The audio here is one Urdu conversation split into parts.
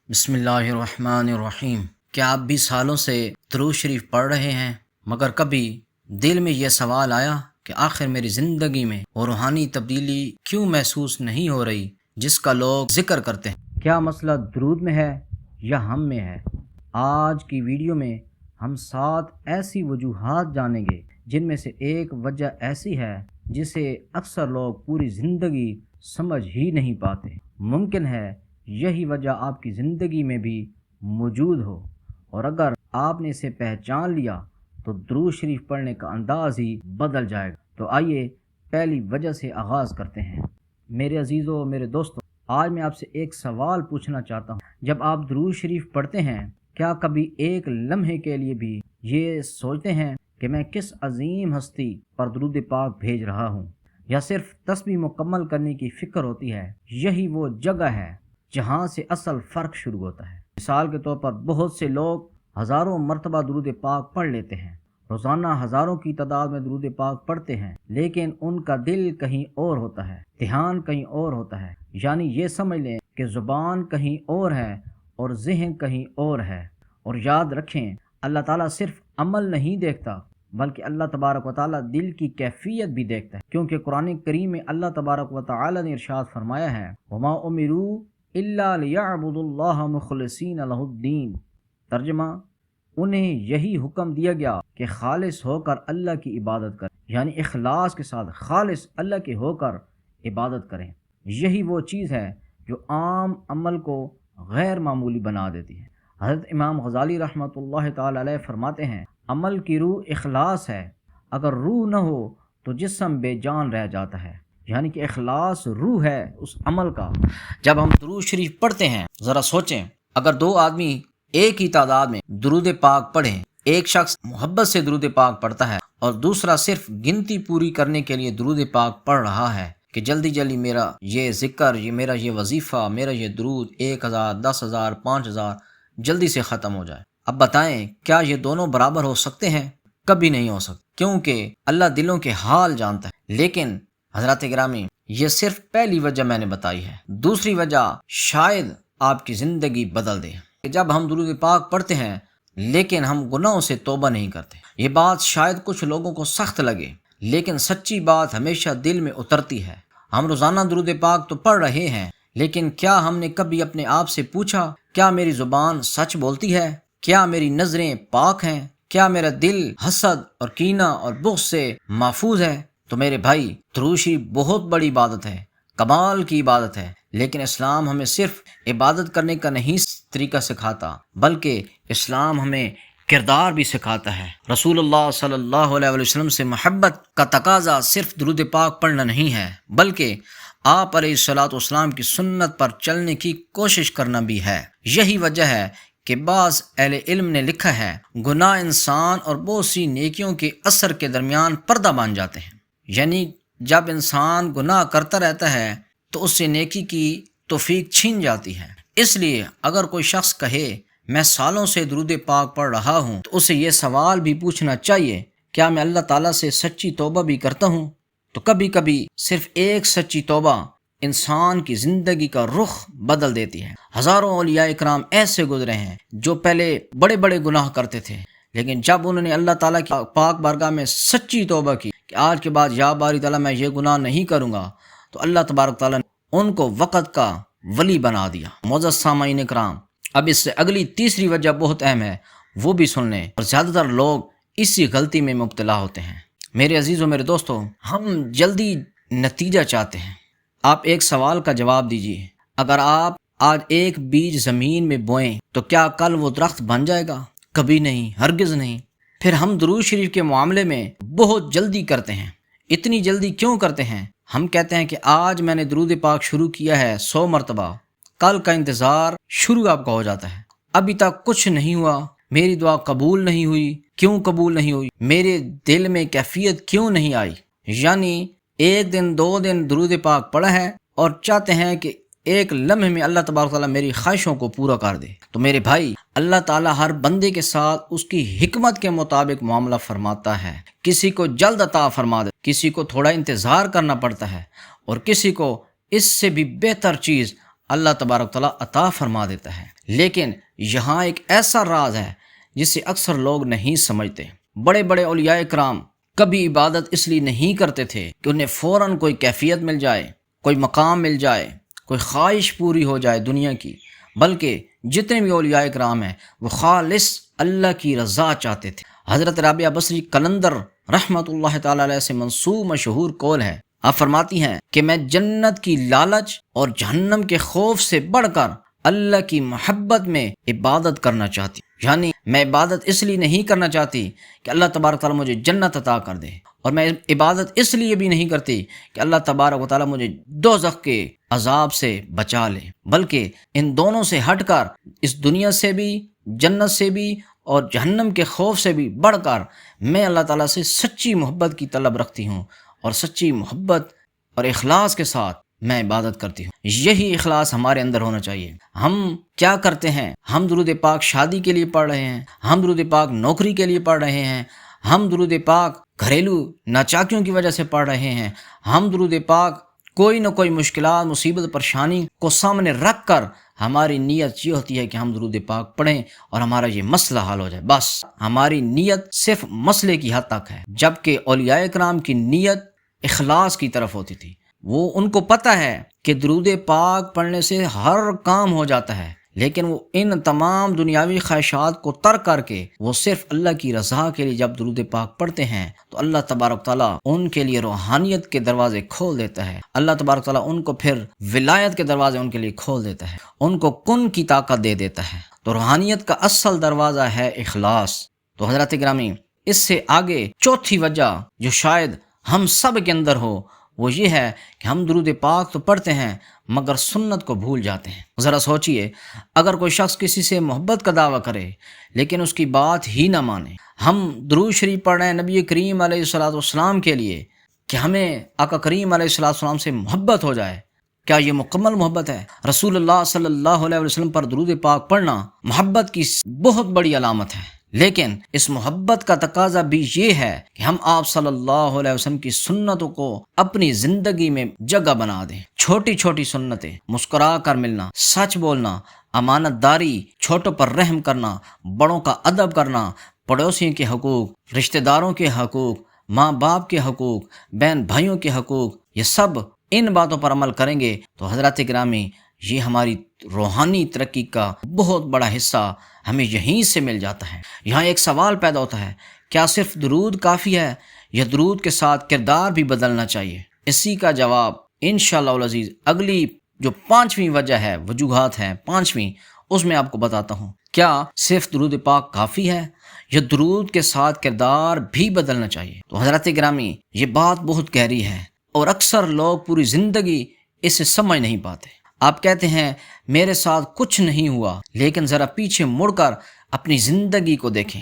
بسم اللہ الرحمن الرحیم۔ کیا آپ بھی سالوں سے درود شریف پڑھ رہے ہیں، مگر کبھی دل میں یہ سوال آیا کہ آخر میری زندگی میں وہ روحانی تبدیلی کیوں محسوس نہیں ہو رہی جس کا لوگ ذکر کرتے ہیں؟ کیا مسئلہ درود میں ہے یا ہم میں ہے؟ آج کی ویڈیو میں ہم 7 ایسی وجوہات جانیں گے جن میں سے ایک وجہ ایسی ہے جسے اکثر لوگ پوری زندگی سمجھ ہی نہیں پاتے۔ ممکن ہے یہی وجہ آپ کی زندگی میں بھی موجود ہو، اور اگر آپ نے اسے پہچان لیا تو درود شریف پڑھنے کا انداز ہی بدل جائے گا۔ تو آئیے پہلی وجہ سے آغاز کرتے ہیں۔ میرے عزیزو، میرے دوستو، آج میں آپ سے ایک سوال پوچھنا چاہتا ہوں۔ جب آپ درود شریف پڑھتے ہیں، کیا کبھی ایک لمحے کے لیے بھی یہ سوچتے ہیں کہ میں کس عظیم ہستی پر درود پاک بھیج رہا ہوں، یا صرف تسبیح مکمل کرنے کی فکر ہوتی ہے؟ یہی وہ جگہ ہے جہاں سے اصل فرق شروع ہوتا ہے۔ مثال کے طور پر بہت سے لوگ ہزاروں مرتبہ درود پاک پڑھ لیتے ہیں، روزانہ ہزاروں کی تعداد میں درود پاک پڑھتے ہیں، لیکن ان کا دل کہیں اور ہوتا ہے، دھیان کہیں اور ہوتا ہے۔ یعنی یہ سمجھ لیں کہ زبان کہیں اور ہے اور ذہن کہیں اور ہے۔ اور یاد رکھیں، اللہ تعالیٰ صرف عمل نہیں دیکھتا بلکہ اللہ تبارک و تعالیٰ دل کی کیفیت بھی دیکھتا ہے، کیونکہ قرآن کریم میں اللہ تبارک و تعالیٰ نے ارشاد فرمایا ہے، وَمَا أُمِرُوا إِلَّا لِيَعْبُدُوا اللَّهَ مُخْلِصِينَ لَهُ الدِّينَ۔ ترجمہ، انہیں یہی حکم دیا گیا کہ خالص ہو کر اللہ کی عبادت کریں، یعنی اخلاص کے ساتھ خالص اللہ کے ہو کر عبادت کریں۔ یہی وہ چیز ہے جو عام عمل کو غیر معمولی بنا دیتی ہے۔ حضرت امام غزالی رحمۃ اللہ تعالی علیہ فرماتے ہیں، عمل کی روح اخلاص ہے، اگر روح نہ ہو تو جسم بے جان رہ جاتا ہے۔ یعنی کہ اخلاص روح ہے اس عمل کا۔ جب ہم درود شریف پڑھتے ہیں، ذرا سوچیں، اگر 2 آدمی ایک ہی تعداد میں درود پاک پڑھیں، ایک شخص محبت سے درود پاک پڑھتا ہے اور دوسرا صرف گنتی پوری کرنے کے لیے درود پاک پڑھ رہا ہے کہ جلدی جلدی میرا یہ ذکر، میرا یہ وظیفہ، میرا یہ درود 1000، 10,000، 5,000 جلدی سے ختم ہو جائے، اب بتائیں کیا یہ دونوں برابر ہو سکتے ہیں؟ کبھی نہیں ہو سکتے، کیونکہ اللہ دلوں کے حال جانتا ہے۔ لیکن حضرات گرامی، یہ صرف پہلی وجہ میں نے بتائی ہے۔ دوسری وجہ شاید آپ کی زندگی بدل دے کہ جب ہم درود پاک پڑھتے ہیں لیکن ہم گناہوں سے توبہ نہیں کرتے۔ یہ بات شاید کچھ لوگوں کو سخت لگے، لیکن سچی بات ہمیشہ دل میں اترتی ہے۔ ہم روزانہ درود پاک تو پڑھ رہے ہیں، لیکن کیا ہم نے کبھی اپنے آپ سے پوچھا، کیا میری زبان سچ بولتی ہے؟ کیا میری نظریں پاک ہیں؟ کیا میرا دل حسد اور کینہ اور بغض سے محفوظ ہے؟ تو میرے بھائی، درود شریف بہت بڑی عبادت ہے، کمال کی عبادت ہے، لیکن اسلام ہمیں صرف عبادت کرنے کا نہیں طریقہ سکھاتا، بلکہ اسلام ہمیں کردار بھی سکھاتا ہے۔ رسول اللہ صلی اللہ علیہ وسلم سے محبت کا تقاضا صرف درود پاک پڑھنا نہیں ہے، بلکہ آپ علیہ الصلوۃ والسلام کی سنت پر چلنے کی کوشش کرنا بھی ہے۔ یہی وجہ ہے کہ بعض اہل علم نے لکھا ہے، گناہ انسان اور بہت سی نیکیوں کے اثر کے درمیان پردہ بن جاتے ہیں۔ یعنی جب انسان گناہ کرتا رہتا ہے تو اس سے نیکی کی توفیق چھین جاتی ہے۔ اس لیے اگر کوئی شخص کہے میں سالوں سے درود پاک پڑھ رہا ہوں، تو اسے یہ سوال بھی پوچھنا چاہیے، کیا میں اللہ تعالیٰ سے سچی توبہ بھی کرتا ہوں؟ تو کبھی کبھی صرف ایک سچی توبہ انسان کی زندگی کا رخ بدل دیتی ہے۔ ہزاروں اولیاء اکرام ایسے گزرے ہیں جو پہلے بڑے بڑے گناہ کرتے تھے، لیکن جب انہوں نے اللہ تعالیٰ کی پاک بارگاہ میں سچی توبہ کی کہ آج کے بعد یا باری تعالیٰ میں یہ گناہ نہیں کروں گا، تو اللہ تبارک تعالیٰ نے ان کو وقت کا ولی بنا دیا۔ معزز سامعین اکرام، اب اس سے اگلی تیسری وجہ بہت اہم ہے، وہ بھی سن لیں، اور زیادہ تر لوگ اسی غلطی میں مبتلا ہوتے ہیں۔ میرے عزیزوں، میرے دوستوں، ہم جلدی نتیجہ چاہتے ہیں۔ آپ ایک سوال کا جواب دیجیے، اگر آپ آج ایک بیج زمین میں بوئیں تو کیا کل وہ درخت بن جائے گا؟ کبھی نہیں، ہرگز نہیں۔ پھر ہم درود شریف کے معاملے میں بہت جلدی کرتے ہیں۔ اتنی جلدی کیوں کرتے ہیں؟ ہم کہتے ہیں کہ آج میں نے درود پاک شروع کیا ہے 100 مرتبہ، کل کا انتظار شروع آپ کا ہو جاتا ہے۔ ابھی تک کچھ نہیں ہوا، میری دعا قبول نہیں ہوئی، کیوں قبول نہیں ہوئی؟ میرے دل میں کیفیت کیوں نہیں آئی؟ یعنی 1 دن 2 دن درود پاک پڑھا ہے اور چاہتے ہیں کہ ایک لمحے میں اللہ تبارک تعالیٰ میری خواہشوں کو پورا کر دے۔ تو میرے بھائی، اللہ تعالیٰ ہر بندے کے ساتھ اس کی حکمت کے مطابق معاملہ فرماتا ہے۔ کسی کو جلد عطا فرما دے، کسی کو تھوڑا انتظار کرنا پڑتا ہے، اور کسی کو اس سے بھی بہتر چیز اللہ تبارک تعالیٰ عطا فرما دیتا ہے۔ لیکن یہاں ایک ایسا راز ہے جسے اکثر لوگ نہیں سمجھتے۔ بڑے بڑے اولیاء کرام کبھی عبادت اس لیے نہیں کرتے تھے کہ انہیں فوراً کوئی کیفیت مل جائے، کوئی مقام مل جائے، کوئی خواہش پوری ہو جائے دنیا کی، بلکہ جتنے بھی اولیاء کرام ہیں وہ خالص اللہ کی رضا چاہتے تھے۔ حضرت رابعہ بصری قلندر رحمۃ اللہ تعالی علیہ سے منسوب مشہور قول ہے، آپ فرماتی ہیں کہ میں جنت کی لالچ اور جہنم کے خوف سے بڑھ کر اللہ کی محبت میں عبادت کرنا چاہتی ہوں۔ یعنی میں عبادت اس لیے نہیں کرنا چاہتی کہ اللہ تبارک تعالیٰ مجھے جنت عطا کر دے، اور میں عبادت اس لیے بھی نہیں کرتی کہ اللہ تبارک و تعالیٰ مجھے دوزخ کے عذاب سے بچا لے، بلکہ ان دونوں سے ہٹ کر اس دنیا سے بھی، جنت سے بھی اور جہنم کے خوف سے بھی بڑھ کر میں اللہ تعالیٰ سے سچی محبت کی طلب رکھتی ہوں، اور سچی محبت اور اخلاص کے ساتھ میں عبادت کرتی ہوں۔ یہی اخلاص ہمارے اندر ہونا چاہیے۔ ہم کیا کرتے ہیں؟ ہم درود پاک شادی کے لیے پڑھ رہے ہیں، ہم درود پاک نوکری کے لیے پڑھ رہے ہیں، ہم درود پاک گھریلو ناچاکیوں کی وجہ سے پڑھ رہے ہیں، ہم درود پاک کوئی نہ کوئی مشکلات، مصیبت، پریشانی کو سامنے رکھ کر ہماری نیت یہ ہوتی ہے کہ ہم درود پاک پڑھیں اور ہمارا یہ مسئلہ حل ہو جائے۔ بس ہماری نیت صرف مسئلے کی حد تک ہے، جبکہ اولیاء کرام کی نیت اخلاص کی طرف ہوتی تھی۔ وہ ان کو پتہ ہے کہ درود پاک پڑھنے سے ہر کام ہو جاتا ہے، لیکن وہ ان تمام دنیاوی خواہشات کو ترک کر کے وہ صرف اللہ کی رضا کے لیے جب درود پاک پڑھتے ہیں تو اللہ تبارک تعالیٰ ان کے لیے روحانیت کے دروازے کھول دیتا ہے۔ اللہ تبارک تعالیٰ ان کو پھر ولایت کے دروازے ان کے لیے کھول دیتا ہے، ان کو کن کی طاقت دے دیتا ہے۔ تو روحانیت کا اصل دروازہ ہے اخلاص۔ تو حضرات گرامی، اس سے آگے چوتھی وجہ جو شاید ہم سب کے اندر ہو وہ یہ ہے کہ ہم درود پاک تو پڑھتے ہیں مگر سنت کو بھول جاتے ہیں۔ ذرا سوچئے، اگر کوئی شخص کسی سے محبت کا دعویٰ کرے لیکن اس کی بات ہی نہ مانے، ہم درود شریف پڑھ رہے ہیں نبی کریم علیہ السلام کے لیے کہ ہمیں آقا کریم علیہ السلام سے محبت ہو جائے، کیا یہ مکمل محبت ہے؟ رسول اللہ صلی اللہ علیہ وسلم پر درود پاک پڑھنا محبت کی بہت بڑی علامت ہے، لیکن اس محبت کا تقاضا بھی یہ ہے کہ ہم آپ صلی اللہ علیہ وسلم کی سنتوں کو اپنی زندگی میں جگہ بنا دیں۔ چھوٹی چھوٹی سنتیں، مسکرا کر ملنا، سچ بولنا، امانت داری، چھوٹوں پر رحم کرنا، بڑوں کا ادب کرنا، پڑوسیوں کے حقوق، رشتہ داروں کے حقوق، ماں باپ کے حقوق، بہن بھائیوں کے حقوق، یہ سب ان باتوں پر عمل کریں گے تو حضرات گرامی یہ ہماری روحانی ترقی کا بہت بڑا حصہ ہمیں یہیں سے مل جاتا ہے۔ یہاں ایک سوال پیدا ہوتا ہے، کیا صرف درود کافی ہے یا درود کے ساتھ کردار بھی بدلنا چاہیے؟ اسی کا جواب انشاءاللہ العزیز اگلی جو پانچویں وجہ ہے، وجوہات ہیں پانچویں، اس میں آپ کو بتاتا ہوں۔ کیا صرف درود پاک کافی ہے یا درود کے ساتھ کردار بھی بدلنا چاہیے؟ تو حضرات گرامی یہ بات بہت گہری ہے اور اکثر لوگ پوری زندگی اسے سمجھ نہیں پاتے۔ آپ کہتے ہیں میرے ساتھ کچھ نہیں ہوا، لیکن ذرا پیچھے مڑ کر اپنی زندگی کو دیکھیں۔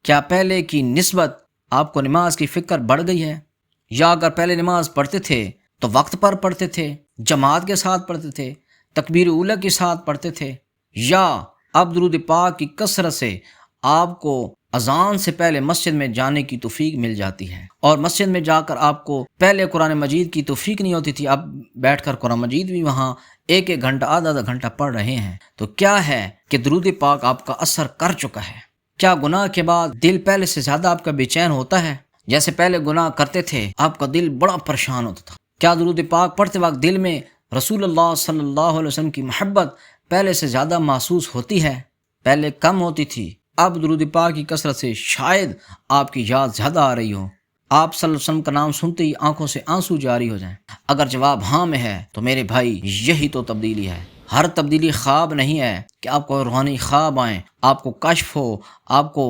کیا پہلے کی نسبت آپ کو نماز کی فکر بڑھ گئی ہے؟ یا اگر پہلے نماز پڑھتے تھے تو وقت پر پڑھتے تھے، جماعت کے ساتھ پڑھتے تھے، تکبیر اولیٰ کے ساتھ پڑھتے تھے، یا اب درود پاک کی کثرت سے آپ کو اذان سے پہلے مسجد میں جانے کی توفیق مل جاتی ہے، اور مسجد میں جا کر آپ کو پہلے قرآن مجید کی توفیق نہیں ہوتی تھی، اب بیٹھ کر قرآن مجید بھی وہاں ایک ایک گھنٹہ آدھا آدھا گھنٹہ پڑھ رہے ہیں؟ تو کیا ہے کہ درود پاک آپ کا اثر کر چکا ہے؟ کیا گناہ کے بعد دل پہلے سے زیادہ آپ کا بے چین ہوتا ہے؟ جیسے پہلے گناہ کرتے تھے آپ کا دل بڑا پریشان ہوتا تھا، کیا درود پاک پڑھتے وقت دل میں رسول اللہ صلی اللہ علیہ وسلم کی محبت پہلے سے زیادہ محسوس ہوتی ہے؟ پہلے کم ہوتی تھی، اب درود پاک کی کثرت سے شاید آپ کی یاد زیادہ آ رہی ہو، آپ صلی اللہ علیہ وسلم کا نام سنتے ہی آنکھوں سے آنسو جاری ہو جائیں۔ اگر جواب ہاں میں ہے تو میرے بھائی یہی تو تبدیلی ہے۔ ہر تبدیلی خواب نہیں ہے کہ آپ کو روحانی خواب آئیں، آپ کو کشف ہو، آپ کو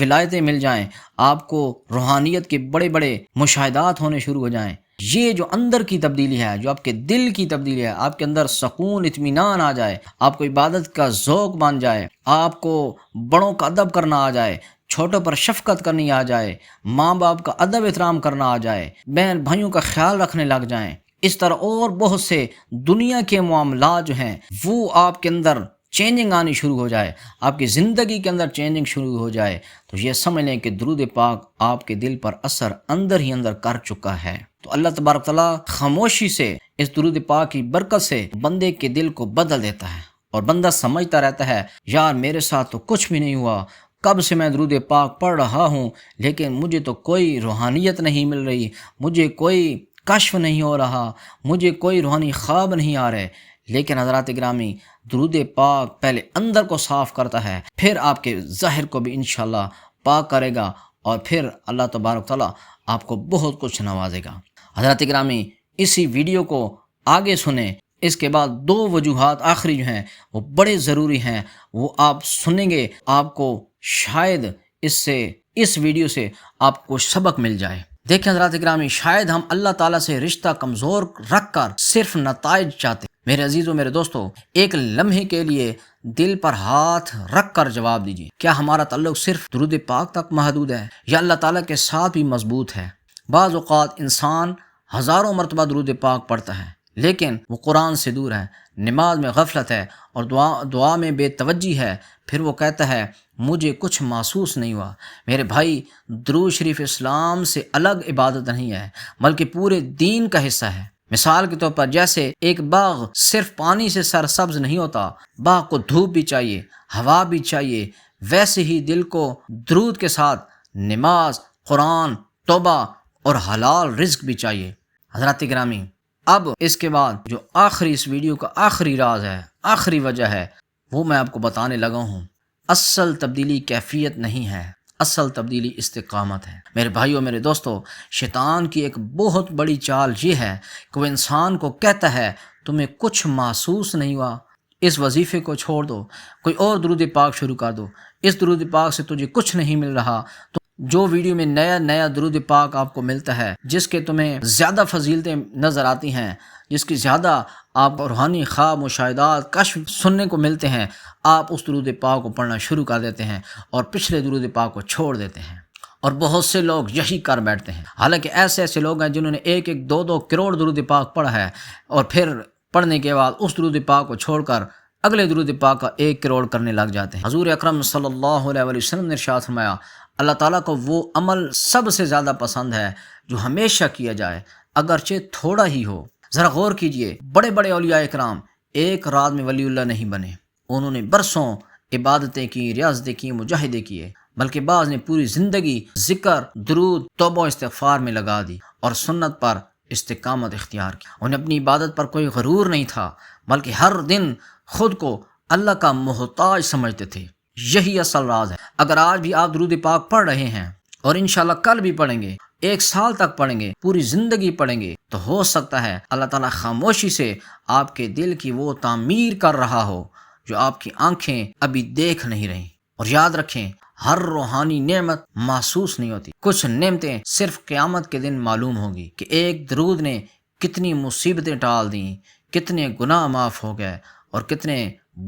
ولایتیں مل جائیں، آپ کو روحانیت کے بڑے بڑے مشاہدات ہونے شروع ہو جائیں۔ یہ جو اندر کی تبدیلی ہے، جو آپ کے دل کی تبدیلی ہے، آپ کے اندر سکون اطمینان آ جائے، آپ کو عبادت کا ذوق بن جائے، آپ کو بڑوں کا ادب کرنا آ جائے، چھوٹوں پر شفقت کرنی آ جائے، ماں باپ کا ادب احترام کرنا آ جائے، بہن بھائیوں کا خیال رکھنے لگ جائیں، اس طرح اور بہت سے دنیا کے معاملات جو ہیں وہ آپ کے اندر چینجنگ آنی شروع ہو جائے، آپ کی زندگی کے اندر چینجنگ شروع ہو جائے، تو یہ سمجھ لیں کہ درود پاک آپ کے دل پر اثر اندر ہی اندر کر چکا ہے۔ تو اللہ تبارک تعالیٰ خاموشی سے اس درود پاک کی برکت سے بندے کے دل کو بدل دیتا ہے اور بندہ سمجھتا رہتا ہے یار میرے ساتھ تو کچھ بھی نہیں ہوا، کب سے میں درود پاک پڑھ رہا ہوں لیکن مجھے تو کوئی روحانیت نہیں مل رہی، مجھے کوئی کشف نہیں ہو رہا، مجھے کوئی روحانی خواب نہیں آ رہے۔ لیکن حضرات گرامی، درود پاک پہلے اندر کو صاف کرتا ہے، پھر آپ کے ظاہر کو بھی انشاءاللہ پاک کرے گا اور پھر اللہ تبارک تعالیٰ آپ کو بہت کچھ نوازے گا۔ حضرات گرامی، اسی ویڈیو کو آگے سنیں، اس کے بعد 2 وجوہات آخری جو ہیں وہ بڑے ضروری ہیں، وہ آپ سنیں گے، آپ کو شاید اس ویڈیو سے آپ کو سبق مل جائے۔ دیکھیں حضرات گرامی، شاید ہم اللہ تعالیٰ سے رشتہ کمزور رکھ کر صرف نتائج چاہتے ہیں۔ میرے عزیزوں، میرے دوستو، ایک لمحے کے لیے دل پر ہاتھ رکھ کر جواب دیجیے، کیا ہمارا تعلق صرف درود پاک تک محدود ہے یا اللہ تعالیٰ کے ساتھ بھی مضبوط ہے؟ بعض اوقات انسان ہزاروں مرتبہ درود پاک پڑھتا ہے لیکن وہ قرآن سے دور ہے، نماز میں غفلت ہے اور دعا میں بے توجہی ہے، پھر وہ کہتا ہے مجھے کچھ محسوس نہیں ہوا۔ میرے بھائی، درود شریف اسلام سے الگ عبادت نہیں ہے بلکہ پورے دین کا حصہ ہے۔ مثال کے طور پر جیسے ایک باغ صرف پانی سے سرسبز نہیں ہوتا، باغ کو دھوپ بھی چاہیے، ہوا بھی چاہیے، ویسے ہی دل کو درود کے ساتھ نماز، قرآن، توبہ اور حلال رزق بھی چاہیے۔ حضرات گرامی، اب اس کے بعد جو اس ویڈیو کا آخری راز ہے، آخری وجہ ہے، وہ میں آپ کو بتانے لگا ہوں۔ اصل تبدیلی کیفیت نہیں ہے، اصل تبدیلی استقامت ہے۔ میرے بھائیوں، میرے دوستو، شیطان کی ایک بہت بڑی چال یہ ہے کہ وہ انسان کو کہتا ہے تمہیں کچھ محسوس نہیں ہوا، اس وظیفے کو چھوڑ دو، کوئی اور درود پاک شروع کر دو، اس درود پاک سے تجھے کچھ نہیں مل رہا۔ تو جو ویڈیو میں نیا درود پاک آپ کو ملتا ہے، جس کے تمہیں زیادہ فضیلتیں نظر آتی ہیں، جس کی زیادہ آپ کو روحانی خواب، مشاہدات، کشف سننے کو ملتے ہیں، آپ اس درود پاک کو پڑھنا شروع کر دیتے ہیں اور پچھلے درود پاک کو چھوڑ دیتے ہیں۔ اور بہت سے لوگ یہی کر بیٹھتے ہیں، حالانکہ ایسے لوگ ہیں جنہوں نے 1-2 کروڑ درود پاک پڑھا ہے اور پھر پڑھنے کے بعد اس درود پاک کو چھوڑ کر اگلے درود پاک کا 1 کروڑ کرنے لگ جاتے ہیں۔ حضور اکرم صلی اللہ علیہ وسلم نے ارشاد فرمایا، اللہ تعالیٰ کو وہ عمل سب سے زیادہ پسند ہے جو ہمیشہ کیا جائے اگرچہ تھوڑا ہی ہو۔ ذرا غور کیجئے، بڑے بڑے اولیاء کرام ایک رات میں ولی اللہ نہیں بنے، انہوں نے برسوں عبادتیں کی، ریاضتیں کی، مجاہدے کیے، بلکہ بعض نے پوری زندگی ذکر، درود، توبہ و استغفار میں لگا دی اور سنت پر استقامت اختیار کی۔ انہیں اپنی عبادت پر کوئی غرور نہیں تھا بلکہ ہر دن خود کو اللہ کا محتاج سمجھتے تھے۔ یہی اصل راز ہے۔ اگر آج بھی آپ درود پاک پڑھ رہے ہیں اور انشاءاللہ کل بھی پڑھیں گے، 1 سال تک پڑھیں گے، پوری زندگی پڑھیں گے، تو ہو سکتا ہے اللہ تعالیٰ خاموشی سے آپ کے دل کی وہ تعمیر کر رہا ہو جو آپ کی آنکھیں ابھی دیکھ نہیں رہیں۔ اور یاد رکھیں، ہر روحانی نعمت محسوس نہیں ہوتی، کچھ نعمتیں صرف قیامت کے دن معلوم ہوگی کہ ایک درود نے کتنی مصیبتیں ٹال دیں، کتنے گناہ معاف ہو گئے اور کتنے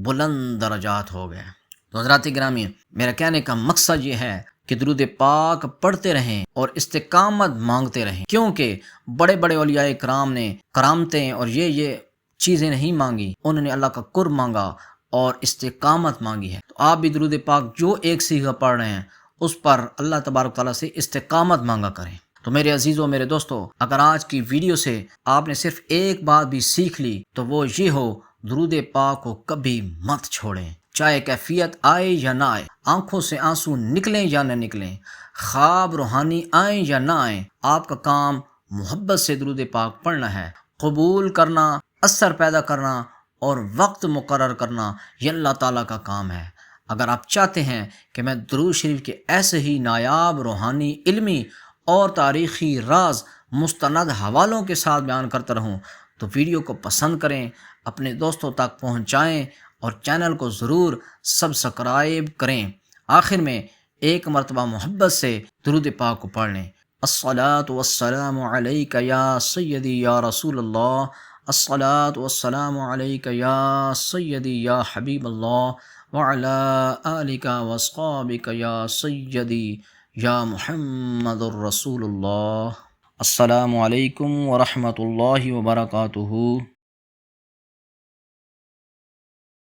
بلند درجات ہو گئے۔ تو حضرات گرامی، میرا کہنے کا مقصد یہ ہے کہ درود پاک پڑھتے رہیں اور استقامت مانگتے رہیں، کیونکہ بڑے بڑے اولیاء کرام نے کرامتیں اور یہ چیزیں نہیں مانگی، انہوں نے اللہ کا قرب مانگا اور استقامت مانگی ہے۔ تو آپ بھی درود پاک جو ایک صیغہ پڑھ رہے ہیں اس پر اللہ تبارک تعالیٰ سے استقامت مانگا کریں۔ تو میرے عزیزوں، میرے دوستو، اگر آج کی ویڈیو سے آپ نے صرف ایک بات بھی سیکھ لی تو وہ یہ ہو، درود پاک کو کبھی مت چھوڑیں، چاہے کیفیت آئے یا نہ آئے، آنکھوں سے آنسو نکلیں یا نہ نکلیں، خواب روحانی آئیں یا نہ آئیں، آپ کا کام محبت سے درود پاک پڑھنا ہے۔ قبول کرنا، اثر پیدا کرنا اور وقت مقرر کرنا، یہ اللہ تعالیٰ کا کام ہے۔ اگر آپ چاہتے ہیں کہ میں درود شریف کے ایسے ہی نایاب روحانی، علمی اور تاریخی راز مستند حوالوں کے ساتھ بیان کرتا رہوں تو ویڈیو کو پسند کریں، اپنے دوستوں تک پہنچائیں اور چینل کو ضرور سبسکرائب کریں۔ آخر میں ایک مرتبہ محبت سے درود پاک کو پڑھ لیں۔ الصلاۃ والسلام علیک یا سیدی یا رسول اللہ، الصلاۃ والسلام علیک یا سیدی یا حبیب اللہ، وعلی آلک واصحابک یا سیدی یا محمد الرسول اللہ۔ السلام علیکم ورحمۃ اللہ وبرکاتہ۔